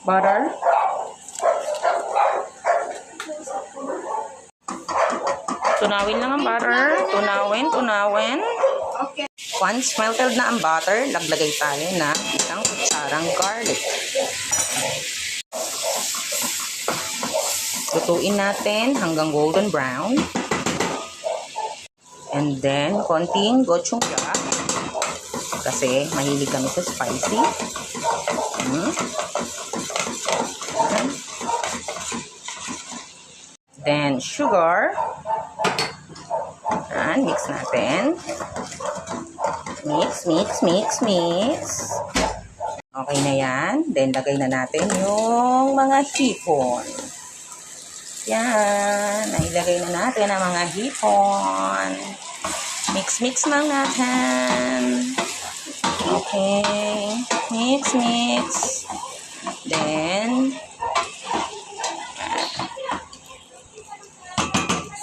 butter. Tunawin lang ang butter. Tunawin. Okay. Once melted na ang butter, naglagay tayo ng isang kutsarang garlic. Lutuin natin hanggang golden brown. And then, konting gochujang. Kasi mahilig kami sa spicy. Then, sugar. And mix natin. Mix. Okay na yan. Then, lagay na natin yung mga hipon. Yan. Nailagay na natin ang mga hipon. Mix lang natin. Okay. Mix. Then,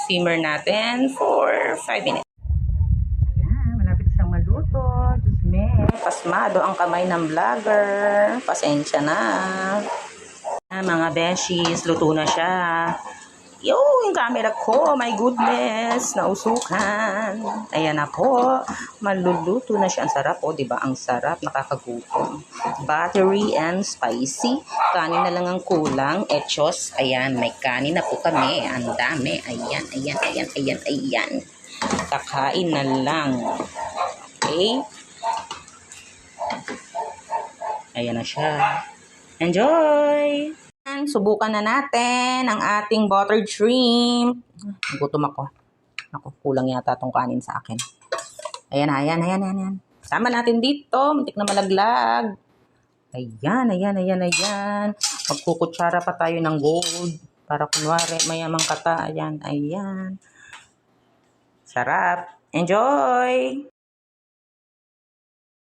simmer natin for 5 minutes. Ayan, malapit siyang maluto. Diyos me, pasmado ang kamay ng vlogger. Pasensya na. Mga beshies, luto na siya. Yung camera ko, my goodness, nausukan. Ayan na po, maluluto na siya. Ang sarap, oh, diba? Ang sarap, nakakagutom. Buttery and spicy. Kanin na lang ang kulang. Echos, ayan, may kanin na po kami. Ang dami, ayan. Kakain na lang. Okay? Ayan na siya. Enjoy! Subukan na natin ang ating buttered shrimp. Gutom ako. Ako, kulang yata itong kanin sa akin. Ayan. Sama natin dito. Muntik na malaglag. Ayan. Magkukutsara pa tayo ng gold. Para kunwari mayamang kata. Ayan. Sarap. Enjoy!